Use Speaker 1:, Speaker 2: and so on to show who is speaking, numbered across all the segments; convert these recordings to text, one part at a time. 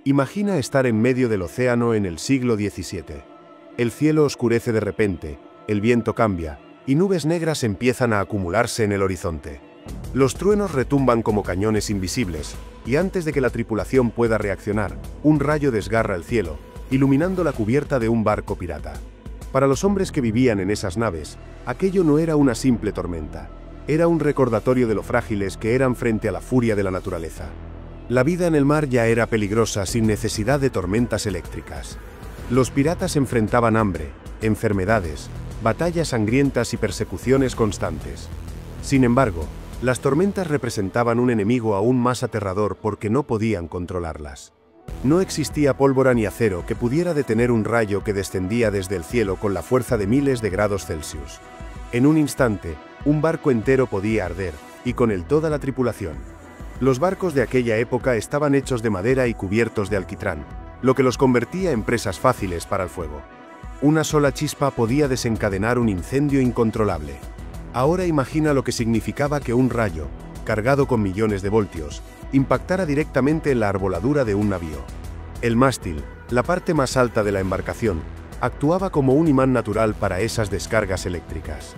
Speaker 1: Imagina estar en medio del océano en el siglo XVII. El cielo oscurece de repente, el viento cambia, y nubes negras empiezan a acumularse en el horizonte. Los truenos retumban como cañones invisibles, y antes de que la tripulación pueda reaccionar, un rayo desgarra el cielo, iluminando la cubierta de un barco pirata. Para los hombres que vivían en esas naves, aquello no era una simple tormenta. Era un recordatorio de lo frágiles que eran frente a la furia de la naturaleza. La vida en el mar ya era peligrosa sin necesidad de tormentas eléctricas. Los piratas enfrentaban hambre, enfermedades, batallas sangrientas y persecuciones constantes. Sin embargo, las tormentas representaban un enemigo aún más aterrador porque no podían controlarlas. No existía pólvora ni acero que pudiera detener un rayo que descendía desde el cielo con la fuerza de miles de grados Celsius. En un instante, un barco entero podía arder, y con él toda la tripulación. Los barcos de aquella época estaban hechos de madera y cubiertos de alquitrán, lo que los convertía en presas fáciles para el fuego. Una sola chispa podía desencadenar un incendio incontrolable. Ahora imagina lo que significaba que un rayo, cargado con millones de voltios, impactara directamente en la arboladura de un navío. El mástil, la parte más alta de la embarcación, actuaba como un imán natural para esas descargas eléctricas.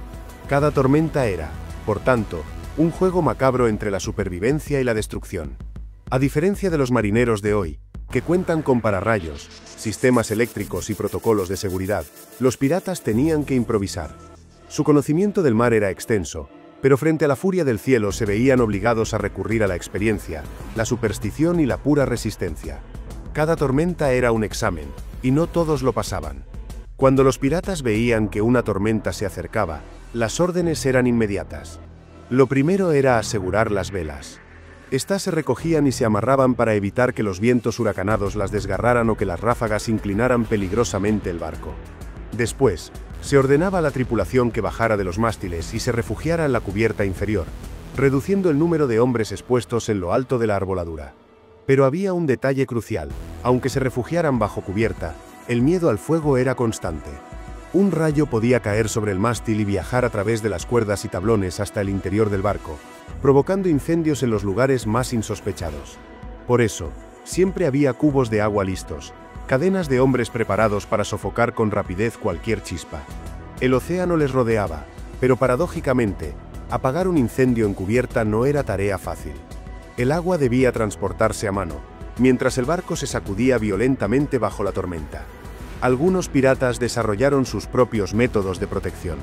Speaker 1: Cada tormenta era, por tanto, un juego macabro entre la supervivencia y la destrucción. A diferencia de los marineros de hoy, que cuentan con pararrayos, sistemas eléctricos y protocolos de seguridad, los piratas tenían que improvisar. Su conocimiento del mar era extenso, pero frente a la furia del cielo se veían obligados a recurrir a la experiencia, la superstición y la pura resistencia. Cada tormenta era un examen, y no todos lo pasaban. Cuando los piratas veían que una tormenta se acercaba, las órdenes eran inmediatas. Lo primero era asegurar las velas. Estas se recogían y se amarraban para evitar que los vientos huracanados las desgarraran o que las ráfagas inclinaran peligrosamente el barco. Después, se ordenaba a la tripulación que bajara de los mástiles y se refugiara en la cubierta inferior, reduciendo el número de hombres expuestos en lo alto de la arboladura. Pero había un detalle crucial: aunque se refugiaran bajo cubierta, el miedo al fuego era constante. Un rayo podía caer sobre el mástil y viajar a través de las cuerdas y tablones hasta el interior del barco, provocando incendios en los lugares más insospechados. Por eso, siempre había cubos de agua listos, cadenas de hombres preparados para sofocar con rapidez cualquier chispa. El océano les rodeaba, pero paradójicamente, apagar un incendio en cubierta no era tarea fácil. El agua debía transportarse a mano, mientras el barco se sacudía violentamente bajo la tormenta. Algunos piratas desarrollaron sus propios métodos de protección.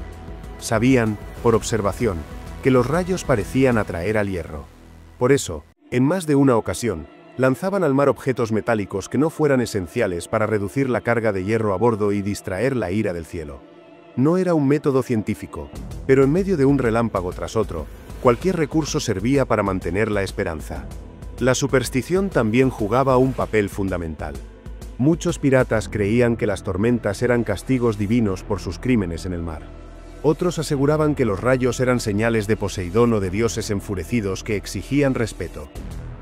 Speaker 1: Sabían, por observación, que los rayos parecían atraer al hierro. Por eso, en más de una ocasión, lanzaban al mar objetos metálicos que no fueran esenciales para reducir la carga de hierro a bordo y distraer la ira del cielo. No era un método científico, pero en medio de un relámpago tras otro, cualquier recurso servía para mantener la esperanza. La superstición también jugaba un papel fundamental. Muchos piratas creían que las tormentas eran castigos divinos por sus crímenes en el mar. Otros aseguraban que los rayos eran señales de Poseidón o de dioses enfurecidos que exigían respeto.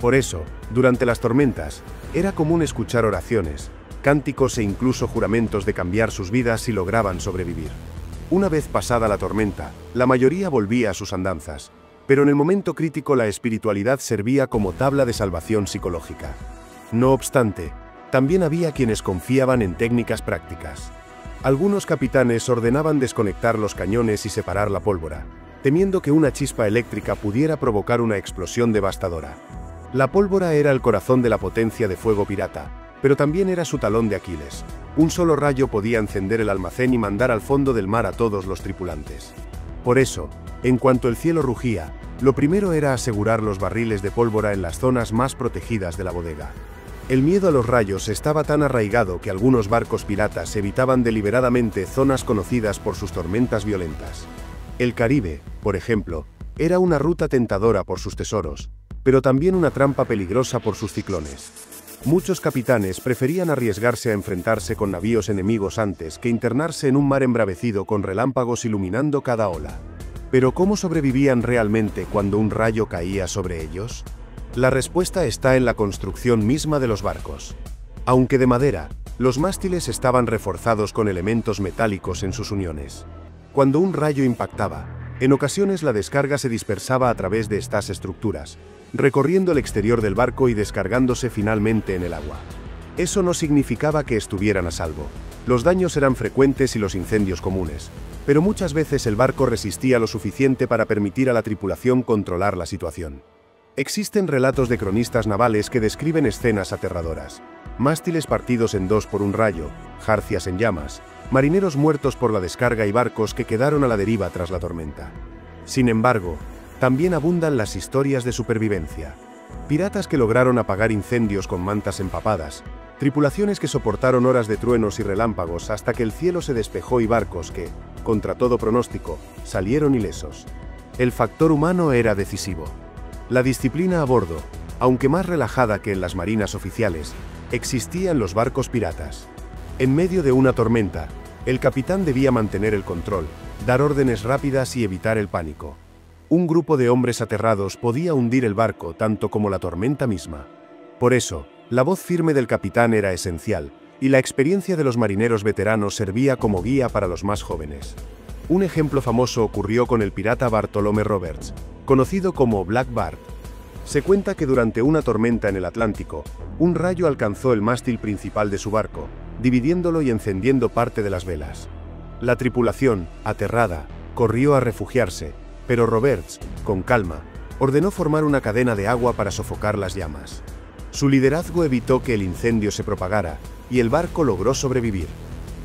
Speaker 1: Por eso, durante las tormentas, era común escuchar oraciones, cánticos e incluso juramentos de cambiar sus vidas si lograban sobrevivir. Una vez pasada la tormenta, la mayoría volvía a sus andanzas, pero en el momento crítico la espiritualidad servía como tabla de salvación psicológica. No obstante, también había quienes confiaban en técnicas prácticas. Algunos capitanes ordenaban desconectar los cañones y separar la pólvora, temiendo que una chispa eléctrica pudiera provocar una explosión devastadora. La pólvora era el corazón de la potencia de fuego pirata, pero también era su talón de Aquiles. Un solo rayo podía encender el almacén y mandar al fondo del mar a todos los tripulantes. Por eso, en cuanto el cielo rugía, lo primero era asegurar los barriles de pólvora en las zonas más protegidas de la bodega. El miedo a los rayos estaba tan arraigado que algunos barcos piratas evitaban deliberadamente zonas conocidas por sus tormentas violentas. El Caribe, por ejemplo, era una ruta tentadora por sus tesoros, pero también una trampa peligrosa por sus ciclones. Muchos capitanes preferían arriesgarse a enfrentarse con navíos enemigos antes que internarse en un mar embravecido con relámpagos iluminando cada ola. ¿Pero cómo sobrevivían realmente cuando un rayo caía sobre ellos? La respuesta está en la construcción misma de los barcos. Aunque de madera, los mástiles estaban reforzados con elementos metálicos en sus uniones. Cuando un rayo impactaba, en ocasiones la descarga se dispersaba a través de estas estructuras, recorriendo el exterior del barco y descargándose finalmente en el agua. Eso no significaba que estuvieran a salvo. Los daños eran frecuentes y los incendios comunes, pero muchas veces el barco resistía lo suficiente para permitir a la tripulación controlar la situación. Existen relatos de cronistas navales que describen escenas aterradoras. Mástiles partidos en dos por un rayo, jarcias en llamas, marineros muertos por la descarga y barcos que quedaron a la deriva tras la tormenta. Sin embargo, también abundan las historias de supervivencia. Piratas que lograron apagar incendios con mantas empapadas, tripulaciones que soportaron horas de truenos y relámpagos hasta que el cielo se despejó y barcos que, contra todo pronóstico, salieron ilesos. El factor humano era decisivo. La disciplina a bordo, aunque más relajada que en las marinas oficiales, existía en los barcos piratas. En medio de una tormenta, el capitán debía mantener el control, dar órdenes rápidas y evitar el pánico. Un grupo de hombres aterrados podía hundir el barco tanto como la tormenta misma. Por eso, la voz firme del capitán era esencial, y la experiencia de los marineros veteranos servía como guía para los más jóvenes. Un ejemplo famoso ocurrió con el pirata Bartolomé Roberts, conocido como Black Bart. Se cuenta que durante una tormenta en el Atlántico, un rayo alcanzó el mástil principal de su barco, dividiéndolo y encendiendo parte de las velas. La tripulación, aterrada, corrió a refugiarse, pero Roberts, con calma, ordenó formar una cadena de agua para sofocar las llamas. Su liderazgo evitó que el incendio se propagara, y el barco logró sobrevivir.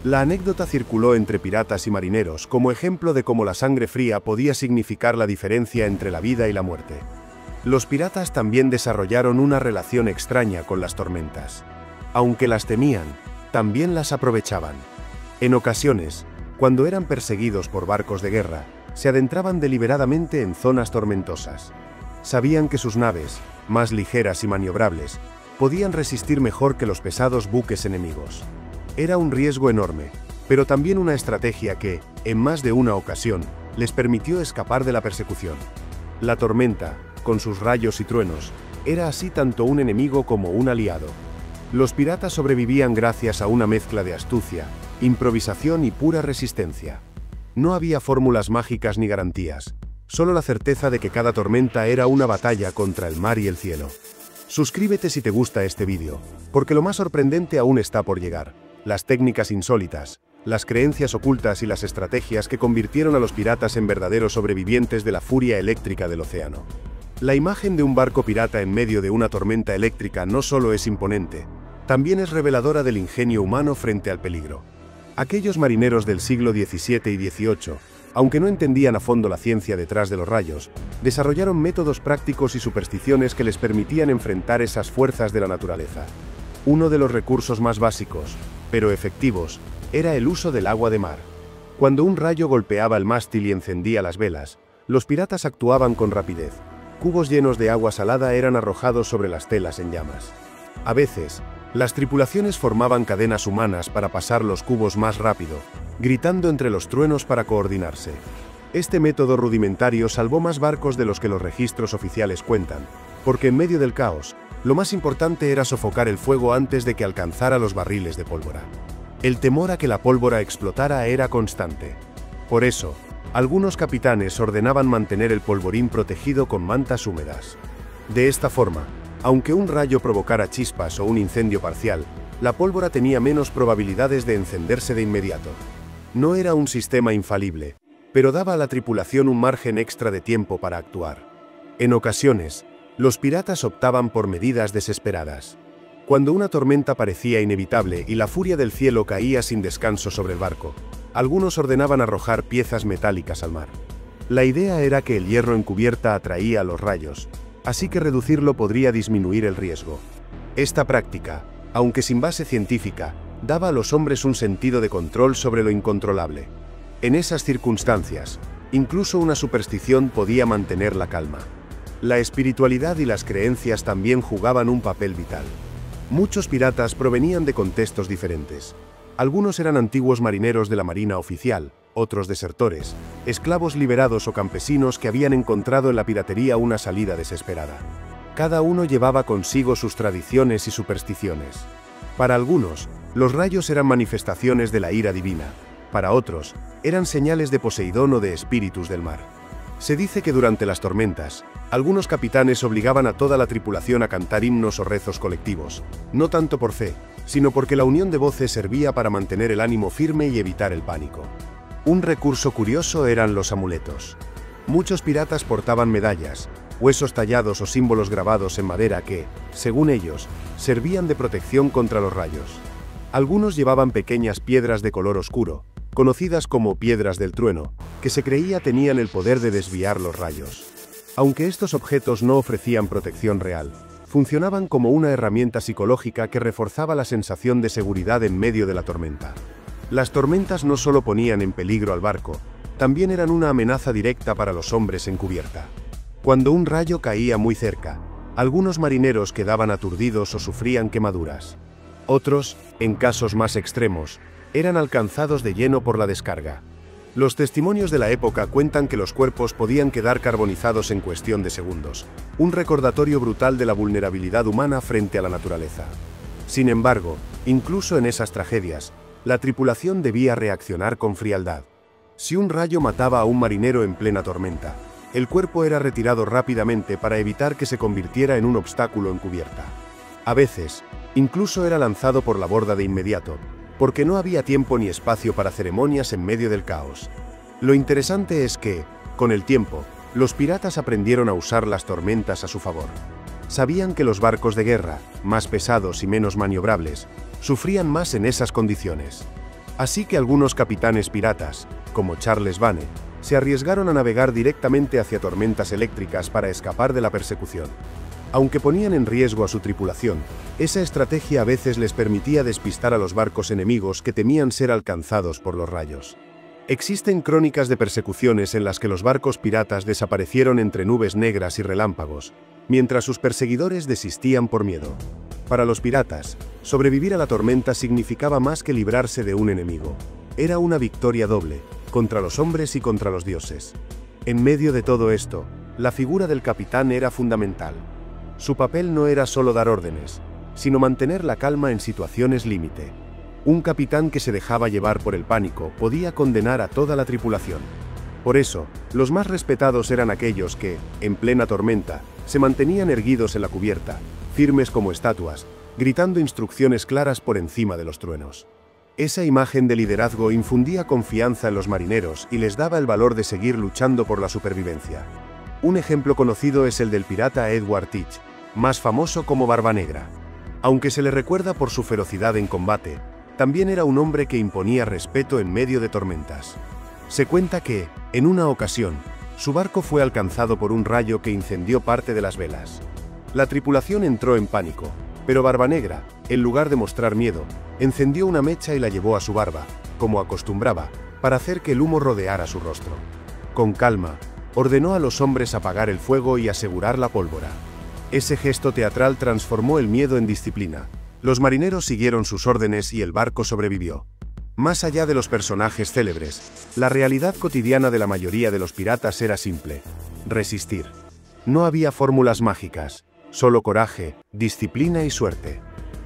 Speaker 1: La anécdota circuló entre piratas y marineros como ejemplo de cómo la sangre fría podía significar la diferencia entre la vida y la muerte. Los piratas también desarrollaron una relación extraña con las tormentas. Aunque las temían, también las aprovechaban. En ocasiones, cuando eran perseguidos por barcos de guerra, se adentraban deliberadamente en zonas tormentosas. Sabían que sus naves, más ligeras y maniobrables, podían resistir mejor que los pesados buques enemigos. Era un riesgo enorme, pero también una estrategia que, en más de una ocasión, les permitió escapar de la persecución. La tormenta, con sus rayos y truenos, era así tanto un enemigo como un aliado. Los piratas sobrevivían gracias a una mezcla de astucia, improvisación y pura resistencia. No había fórmulas mágicas ni garantías, solo la certeza de que cada tormenta era una batalla contra el mar y el cielo. Suscríbete si te gusta este vídeo, porque lo más sorprendente aún está por llegar. Las técnicas insólitas, las creencias ocultas y las estrategias que convirtieron a los piratas en verdaderos sobrevivientes de la furia eléctrica del océano. La imagen de un barco pirata en medio de una tormenta eléctrica no solo es imponente, también es reveladora del ingenio humano frente al peligro. Aquellos marineros del siglo XVII y XVIII, aunque no entendían a fondo la ciencia detrás de los rayos, desarrollaron métodos prácticos y supersticiones que les permitían enfrentar esas fuerzas de la naturaleza. Uno de los recursos más básicos, pero efectivos, era el uso del agua de mar. Cuando un rayo golpeaba el mástil y encendía las velas, los piratas actuaban con rapidez. Cubos llenos de agua salada eran arrojados sobre las telas en llamas. A veces, las tripulaciones formaban cadenas humanas para pasar los cubos más rápido, gritando entre los truenos para coordinarse. Este método rudimentario salvó más barcos de los que los registros oficiales cuentan, porque en medio del caos, lo más importante era sofocar el fuego antes de que alcanzara los barriles de pólvora. El temor a que la pólvora explotara era constante. Por eso, algunos capitanes ordenaban mantener el polvorín protegido con mantas húmedas. De esta forma, aunque un rayo provocara chispas o un incendio parcial, la pólvora tenía menos probabilidades de encenderse de inmediato. No era un sistema infalible, pero daba a la tripulación un margen extra de tiempo para actuar. En ocasiones, los piratas optaban por medidas desesperadas. Cuando una tormenta parecía inevitable y la furia del cielo caía sin descanso sobre el barco, algunos ordenaban arrojar piezas metálicas al mar. La idea era que el hierro en cubierta atraía a los rayos, así que reducirlo podría disminuir el riesgo. Esta práctica, aunque sin base científica, daba a los hombres un sentido de control sobre lo incontrolable. En esas circunstancias, incluso una superstición podía mantener la calma. La espiritualidad y las creencias también jugaban un papel vital. Muchos piratas provenían de contextos diferentes. Algunos eran antiguos marineros de la marina oficial, otros desertores, esclavos liberados o campesinos que habían encontrado en la piratería una salida desesperada. Cada uno llevaba consigo sus tradiciones y supersticiones. Para algunos, los rayos eran manifestaciones de la ira divina. Para otros, eran señales de Poseidón o de espíritus del mar. Se dice que durante las tormentas, algunos capitanes obligaban a toda la tripulación a cantar himnos o rezos colectivos, no tanto por fe, sino porque la unión de voces servía para mantener el ánimo firme y evitar el pánico. Un recurso curioso eran los amuletos. Muchos piratas portaban medallas, huesos tallados o símbolos grabados en madera que, según ellos, servían de protección contra los rayos. Algunos llevaban pequeñas piedras de color oscuro, conocidas como piedras del trueno, que se creía tenían el poder de desviar los rayos. Aunque estos objetos no ofrecían protección real, funcionaban como una herramienta psicológica que reforzaba la sensación de seguridad en medio de la tormenta. Las tormentas no solo ponían en peligro al barco, también eran una amenaza directa para los hombres en cubierta. Cuando un rayo caía muy cerca, algunos marineros quedaban aturdidos o sufrían quemaduras. Otros, en casos más extremos, eran alcanzados de lleno por la descarga. Los testimonios de la época cuentan que los cuerpos podían quedar carbonizados en cuestión de segundos, un recordatorio brutal de la vulnerabilidad humana frente a la naturaleza. Sin embargo, incluso en esas tragedias, la tripulación debía reaccionar con frialdad. Si un rayo mataba a un marinero en plena tormenta, el cuerpo era retirado rápidamente para evitar que se convirtiera en un obstáculo en cubierta. A veces, incluso era lanzado por la borda de inmediato, porque no había tiempo ni espacio para ceremonias en medio del caos. Lo interesante es que, con el tiempo, los piratas aprendieron a usar las tormentas a su favor. Sabían que los barcos de guerra, más pesados y menos maniobrables, sufrían más en esas condiciones. Así que algunos capitanes piratas, como Charles Vane, se arriesgaron a navegar directamente hacia tormentas eléctricas para escapar de la persecución. Aunque ponían en riesgo a su tripulación, esa estrategia a veces les permitía despistar a los barcos enemigos que temían ser alcanzados por los rayos. Existen crónicas de persecuciones en las que los barcos piratas desaparecieron entre nubes negras y relámpagos, mientras sus perseguidores desistían por miedo. Para los piratas, sobrevivir a la tormenta significaba más que librarse de un enemigo. Era una victoria doble, contra los hombres y contra los dioses. En medio de todo esto, la figura del capitán era fundamental. Su papel no era solo dar órdenes, sino mantener la calma en situaciones límite. Un capitán que se dejaba llevar por el pánico podía condenar a toda la tripulación. Por eso, los más respetados eran aquellos que, en plena tormenta, se mantenían erguidos en la cubierta, firmes como estatuas, gritando instrucciones claras por encima de los truenos. Esa imagen de liderazgo infundía confianza en los marineros y les daba el valor de seguir luchando por la supervivencia. Un ejemplo conocido es el del pirata Edward Teach, más famoso como Barba Negra. Aunque se le recuerda por su ferocidad en combate, también era un hombre que imponía respeto en medio de tormentas. Se cuenta que, en una ocasión, su barco fue alcanzado por un rayo que incendió parte de las velas. La tripulación entró en pánico, pero Barba Negra, en lugar de mostrar miedo, encendió una mecha y la llevó a su barba, como acostumbraba, para hacer que el humo rodeara su rostro. Con calma, ordenó a los hombres apagar el fuego y asegurar la pólvora. Ese gesto teatral transformó el miedo en disciplina. Los marineros siguieron sus órdenes y el barco sobrevivió. Más allá de los personajes célebres, la realidad cotidiana de la mayoría de los piratas era simple: resistir. No había fórmulas mágicas, solo coraje, disciplina y suerte.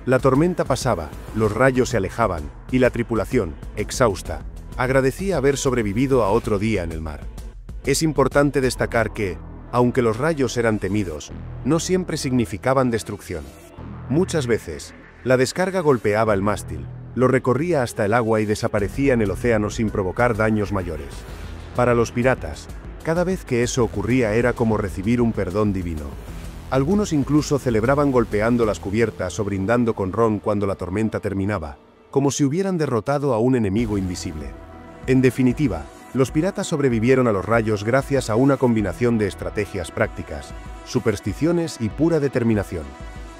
Speaker 1: La tormenta pasaba, los rayos se alejaban, y la tripulación, exhausta, agradecía haber sobrevivido a otro día en el mar. Es importante destacar que, aunque los rayos eran temidos, no siempre significaban destrucción. Muchas veces, la descarga golpeaba el mástil, lo recorría hasta el agua y desaparecía en el océano sin provocar daños mayores. Para los piratas, cada vez que eso ocurría era como recibir un perdón divino. Algunos incluso celebraban golpeando las cubiertas o brindando con ron cuando la tormenta terminaba, como si hubieran derrotado a un enemigo invisible. En definitiva, los piratas sobrevivieron a los rayos gracias a una combinación de estrategias prácticas, supersticiones y pura determinación.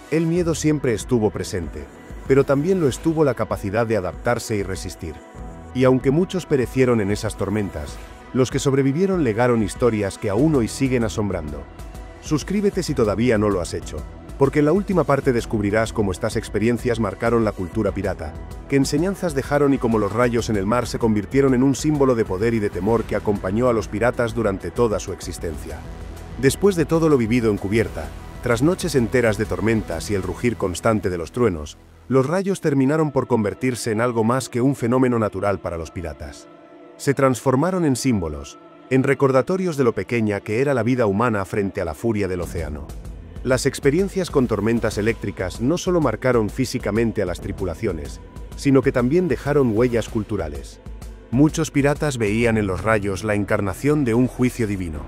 Speaker 1: El miedo siempre estuvo presente, pero también lo estuvo la capacidad de adaptarse y resistir. Y aunque muchos perecieron en esas tormentas, los que sobrevivieron legaron historias que aún hoy siguen asombrando. Suscríbete si todavía no lo has hecho, porque en la última parte descubrirás cómo estas experiencias marcaron la cultura pirata, qué enseñanzas dejaron y cómo los rayos en el mar se convirtieron en un símbolo de poder y de temor que acompañó a los piratas durante toda su existencia. Después de todo lo vivido en cubierta, tras noches enteras de tormentas y el rugir constante de los truenos, los rayos terminaron por convertirse en algo más que un fenómeno natural para los piratas. Se transformaron en símbolos, en recordatorios de lo pequeña que era la vida humana frente a la furia del océano. Las experiencias con tormentas eléctricas no solo marcaron físicamente a las tripulaciones, sino que también dejaron huellas culturales. Muchos piratas veían en los rayos la encarnación de un juicio divino.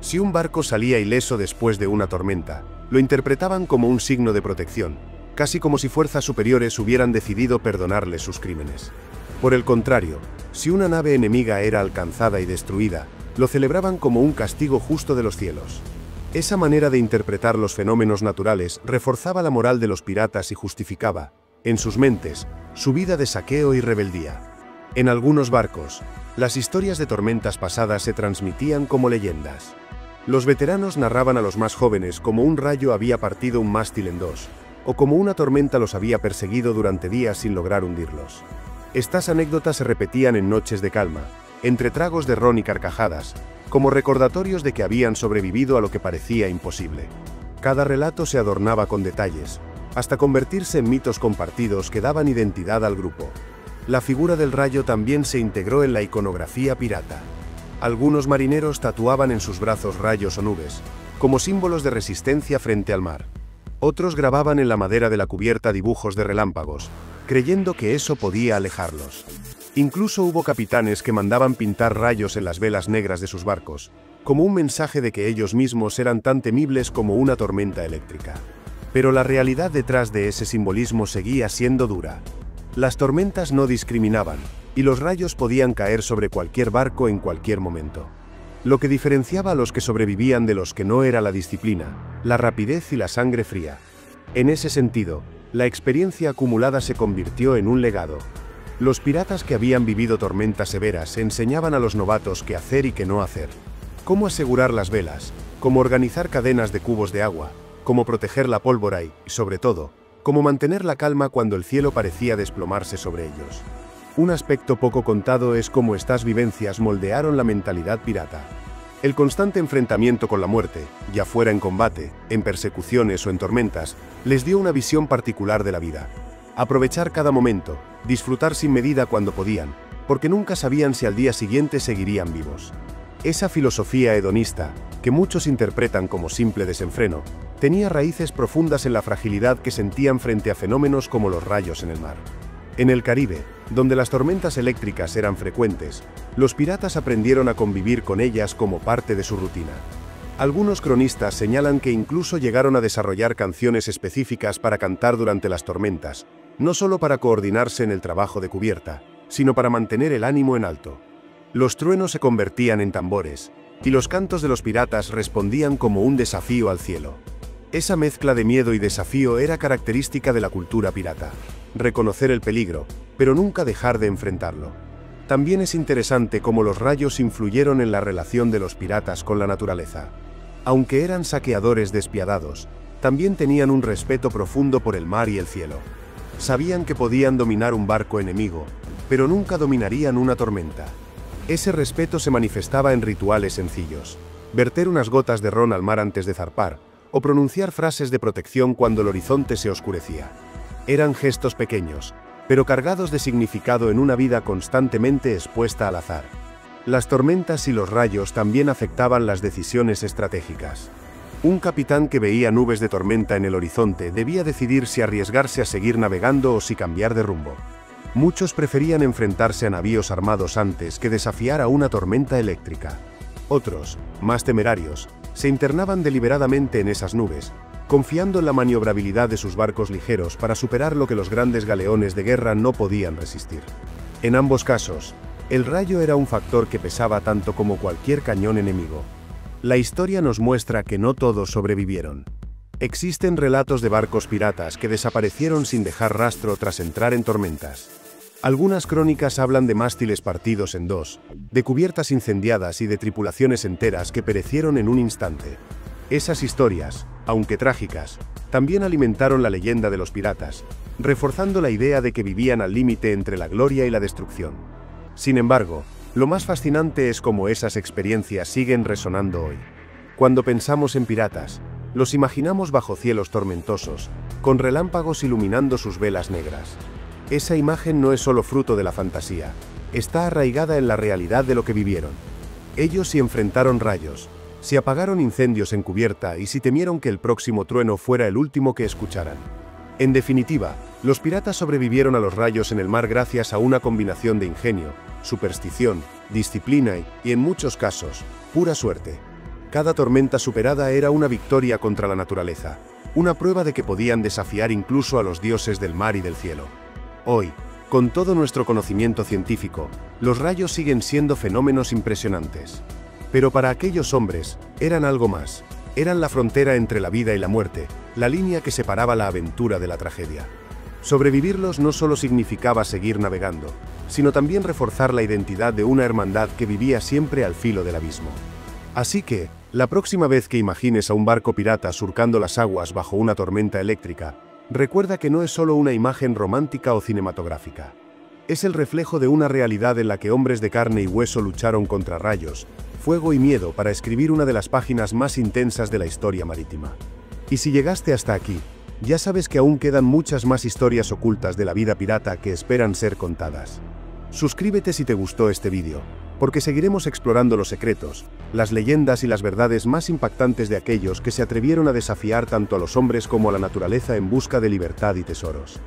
Speaker 1: Si un barco salía ileso después de una tormenta, lo interpretaban como un signo de protección, casi como si fuerzas superiores hubieran decidido perdonarle sus crímenes. Por el contrario, si una nave enemiga era alcanzada y destruida, lo celebraban como un castigo justo de los cielos. Esa manera de interpretar los fenómenos naturales reforzaba la moral de los piratas y justificaba, en sus mentes, su vida de saqueo y rebeldía. En algunos barcos, las historias de tormentas pasadas se transmitían como leyendas. Los veteranos narraban a los más jóvenes cómo un rayo había partido un mástil en dos, o como una tormenta los había perseguido durante días sin lograr hundirlos. Estas anécdotas se repetían en noches de calma, entre tragos de ron y carcajadas, como recordatorios de que habían sobrevivido a lo que parecía imposible. Cada relato se adornaba con detalles, hasta convertirse en mitos compartidos que daban identidad al grupo. La figura del rayo también se integró en la iconografía pirata. Algunos marineros tatuaban en sus brazos rayos o nubes, como símbolos de resistencia frente al mar. Otros grababan en la madera de la cubierta dibujos de relámpagos, creyendo que eso podía alejarlos. Incluso hubo capitanes que mandaban pintar rayos en las velas negras de sus barcos, como un mensaje de que ellos mismos eran tan temibles como una tormenta eléctrica. Pero la realidad detrás de ese simbolismo seguía siendo dura. Las tormentas no discriminaban, y los rayos podían caer sobre cualquier barco en cualquier momento. Lo que diferenciaba a los que sobrevivían de los que no era la disciplina, la rapidez y la sangre fría. En ese sentido, la experiencia acumulada se convirtió en un legado. Los piratas que habían vivido tormentas severas enseñaban a los novatos qué hacer y qué no hacer. Cómo asegurar las velas, cómo organizar cadenas de cubos de agua, cómo proteger la pólvora y, sobre todo, cómo mantener la calma cuando el cielo parecía desplomarse sobre ellos. Un aspecto poco contado es cómo estas vivencias moldearon la mentalidad pirata. El constante enfrentamiento con la muerte, ya fuera en combate, en persecuciones o en tormentas, les dio una visión particular de la vida. Aprovechar cada momento, disfrutar sin medida cuando podían, porque nunca sabían si al día siguiente seguirían vivos. Esa filosofía hedonista, que muchos interpretan como simple desenfreno, tenía raíces profundas en la fragilidad que sentían frente a fenómenos como los rayos en el mar. En el Caribe, donde las tormentas eléctricas eran frecuentes, los piratas aprendieron a convivir con ellas como parte de su rutina. Algunos cronistas señalan que incluso llegaron a desarrollar canciones específicas para cantar durante las tormentas, no solo para coordinarse en el trabajo de cubierta, sino para mantener el ánimo en alto. Los truenos se convertían en tambores, y los cantos de los piratas respondían como un desafío al cielo. Esa mezcla de miedo y desafío era característica de la cultura pirata. Reconocer el peligro, pero nunca dejar de enfrentarlo. También es interesante cómo los rayos influyeron en la relación de los piratas con la naturaleza. Aunque eran saqueadores despiadados, también tenían un respeto profundo por el mar y el cielo. Sabían que podían dominar un barco enemigo, pero nunca dominarían una tormenta. Ese respeto se manifestaba en rituales sencillos: verter unas gotas de ron al mar antes de zarpar, o pronunciar frases de protección cuando el horizonte se oscurecía. Eran gestos pequeños, pero cargados de significado en una vida constantemente expuesta al azar. Las tormentas y los rayos también afectaban las decisiones estratégicas. Un capitán que veía nubes de tormenta en el horizonte debía decidir si arriesgarse a seguir navegando o si cambiar de rumbo. Muchos preferían enfrentarse a navíos armados antes que desafiar a una tormenta eléctrica. Otros, más temerarios, se internaban deliberadamente en esas nubes, confiando en la maniobrabilidad de sus barcos ligeros para superar lo que los grandes galeones de guerra no podían resistir. En ambos casos, el rayo era un factor que pesaba tanto como cualquier cañón enemigo. La historia nos muestra que no todos sobrevivieron. Existen relatos de barcos piratas que desaparecieron sin dejar rastro tras entrar en tormentas. Algunas crónicas hablan de mástiles partidos en dos, de cubiertas incendiadas y de tripulaciones enteras que perecieron en un instante. Esas historias, aunque trágicas, también alimentaron la leyenda de los piratas, reforzando la idea de que vivían al límite entre la gloria y la destrucción. Sin embargo, lo más fascinante es cómo esas experiencias siguen resonando hoy. Cuando pensamos en piratas, los imaginamos bajo cielos tormentosos, con relámpagos iluminando sus velas negras. Esa imagen no es solo fruto de la fantasía, está arraigada en la realidad de lo que vivieron. Ellos sí enfrentaron rayos, si apagaron incendios en cubierta y si temieron que el próximo trueno fuera el último que escucharan. En definitiva, los piratas sobrevivieron a los rayos en el mar gracias a una combinación de ingenio, superstición, disciplina y, en muchos casos, pura suerte. Cada tormenta superada era una victoria contra la naturaleza, una prueba de que podían desafiar incluso a los dioses del mar y del cielo. Hoy, con todo nuestro conocimiento científico, los rayos siguen siendo fenómenos impresionantes. Pero para aquellos hombres, eran algo más. Eran la frontera entre la vida y la muerte, la línea que separaba la aventura de la tragedia. Sobrevivirlos no solo significaba seguir navegando, sino también reforzar la identidad de una hermandad que vivía siempre al filo del abismo. Así que, la próxima vez que imagines a un barco pirata surcando las aguas bajo una tormenta eléctrica, recuerda que no es solo una imagen romántica o cinematográfica. Es el reflejo de una realidad en la que hombres de carne y hueso lucharon contra rayos, fuego y miedo para escribir una de las páginas más intensas de la historia marítima. Y si llegaste hasta aquí, ya sabes que aún quedan muchas más historias ocultas de la vida pirata que esperan ser contadas. Suscríbete si te gustó este vídeo, porque seguiremos explorando los secretos, las leyendas y las verdades más impactantes de aquellos que se atrevieron a desafiar tanto a los hombres como a la naturaleza en busca de libertad y tesoros.